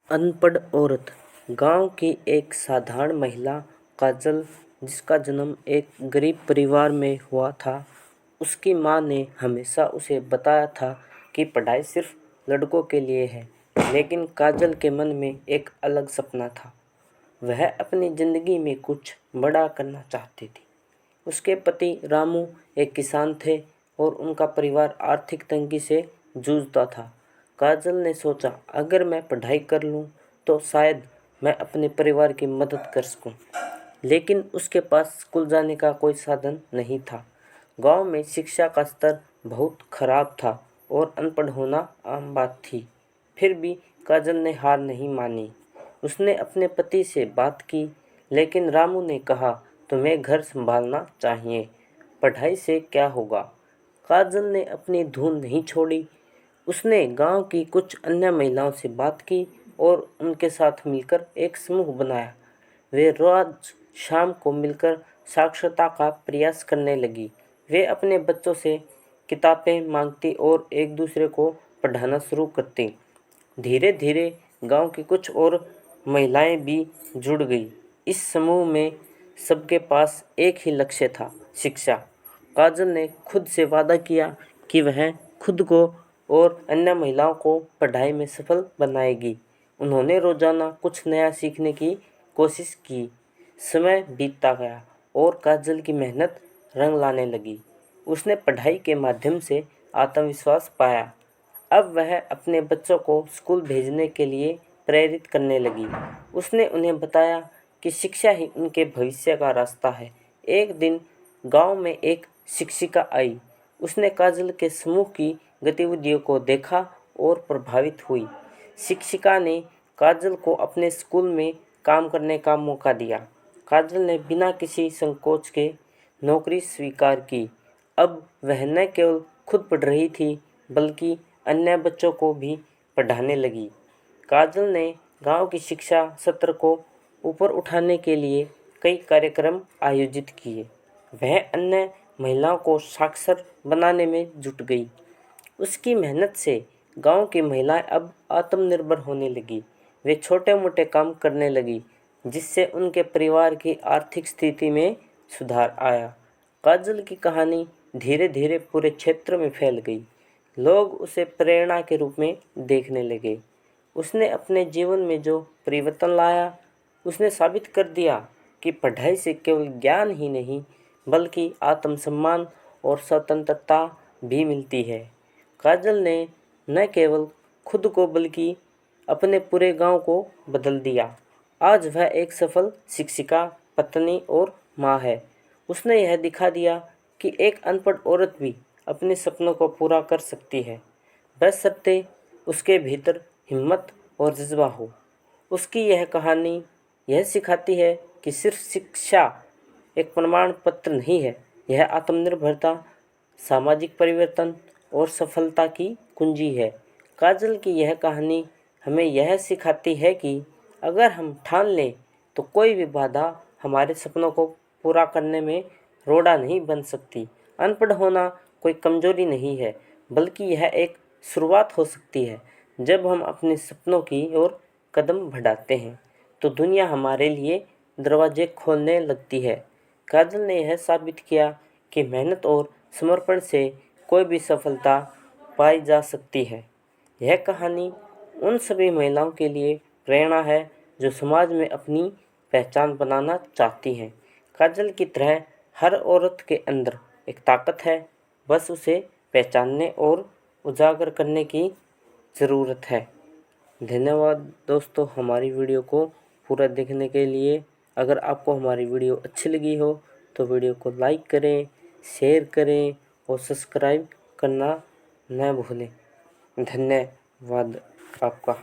अनपढ़ औरत। गांव की एक साधारण महिला काजल, जिसका जन्म एक गरीब परिवार में हुआ था। उसकी मां ने हमेशा उसे बताया था कि पढ़ाई सिर्फ लड़कों के लिए है, लेकिन काजल के मन में एक अलग सपना था। वह अपनी जिंदगी में कुछ बड़ा करना चाहती थी। उसके पति रामू एक किसान थे और उनका परिवार आर्थिक तंगी से जूझता था। काजल ने सोचा, अगर मैं पढ़ाई कर लूं तो शायद मैं अपने परिवार की मदद कर सकूं। लेकिन उसके पास स्कूल जाने का कोई साधन नहीं था। गांव में शिक्षा का स्तर बहुत खराब था और अनपढ़ होना आम बात थी। फिर भी काजल ने हार नहीं मानी। उसने अपने पति से बात की, लेकिन रामू ने कहा, तुम्हें घर संभालना चाहिए, पढ़ाई से क्या होगा। काजल ने अपनी धुन नहीं छोड़ी। उसने गांव की कुछ अन्य महिलाओं से बात की और उनके साथ मिलकर एक समूह बनाया। वे रोज शाम को मिलकर साक्षरता का प्रयास करने लगी। वे अपने बच्चों से किताबें मांगती और एक दूसरे को पढ़ाना शुरू करती। धीरे धीरे गांव की कुछ और महिलाएं भी जुड़ गई। इस समूह में सबके पास एक ही लक्ष्य था, शिक्षा। काजल ने खुद से वादा किया कि वह खुद को और अन्य महिलाओं को पढ़ाई में सफल बनाएगी। उन्होंने रोजाना कुछ नया सीखने की कोशिश की। समय बीतता गया और काजल की मेहनत रंग लाने लगी। उसने पढ़ाई के माध्यम से आत्मविश्वास पाया। अब वह अपने बच्चों को स्कूल भेजने के लिए प्रेरित करने लगी। उसने उन्हें बताया कि शिक्षा ही उनके भविष्य का रास्ता है। एक दिन गांव में एक शिक्षिका आई। उसने काजल के समूह की गतिविधियों को देखा और प्रभावित हुई। शिक्षिका ने काजल को अपने स्कूल में काम करने का मौका दिया। काजल ने बिना किसी संकोच के नौकरी स्वीकार की। अब वह न केवल खुद पढ़ रही थी, बल्कि अन्य बच्चों को भी पढ़ाने लगी। काजल ने गांव की शिक्षा सत्र को ऊपर उठाने के लिए कई कार्यक्रम आयोजित किए। वह अन्य महिलाओं को साक्षर बनाने में जुट गई। उसकी मेहनत से गांव की महिलाएं अब आत्मनिर्भर होने लगी। वे छोटे मोटे काम करने लगी, जिससे उनके परिवार की आर्थिक स्थिति में सुधार आया। काजल की कहानी धीरे धीरे पूरे क्षेत्र में फैल गई। लोग उसे प्रेरणा के रूप में देखने लगे। उसने अपने जीवन में जो परिवर्तन लाया, उसने साबित कर दिया कि पढ़ाई से केवल ज्ञान ही नहीं, बल्कि आत्मसम्मान और स्वतंत्रता भी मिलती है। काजल ने न केवल खुद को बल्कि अपने पूरे गांव को बदल दिया। आज वह एक सफल शिक्षिका, पत्नी और माँ है। उसने यह दिखा दिया कि एक अनपढ़ औरत भी अपने सपनों को पूरा कर सकती है, बशर्ते उसके भीतर हिम्मत और जज्बा हो। उसकी यह कहानी यह सिखाती है कि सिर्फ शिक्षा एक प्रमाण पत्र नहीं है, यह आत्मनिर्भरता, सामाजिक परिवर्तन और सफलता की कुंजी है। काजल की यह कहानी हमें यह सिखाती है कि अगर हम ठान लें तो कोई भी बाधा हमारे सपनों को पूरा करने में रोड़ा नहीं बन सकती। अनपढ़ होना कोई कमजोरी नहीं है, बल्कि यह एक शुरुआत हो सकती है। जब हम अपने सपनों की ओर कदम बढ़ाते हैं, तो दुनिया हमारे लिए दरवाजे खोलने लगती है। काजल ने यह साबित किया कि मेहनत और समर्पण से कोई भी सफलता पाई जा सकती है। यह कहानी उन सभी महिलाओं के लिए प्रेरणा है जो समाज में अपनी पहचान बनाना चाहती हैं। काजल की तरह हर औरत के अंदर एक ताकत है, बस उसे पहचानने और उजागर करने की ज़रूरत है। धन्यवाद दोस्तों, हमारी वीडियो को पूरा देखने के लिए। अगर आपको हमारी वीडियो अच्छी लगी हो तो वीडियो को लाइक करें, शेयर करें और सब्सक्राइब करना न भूलें। धन्यवाद आपका।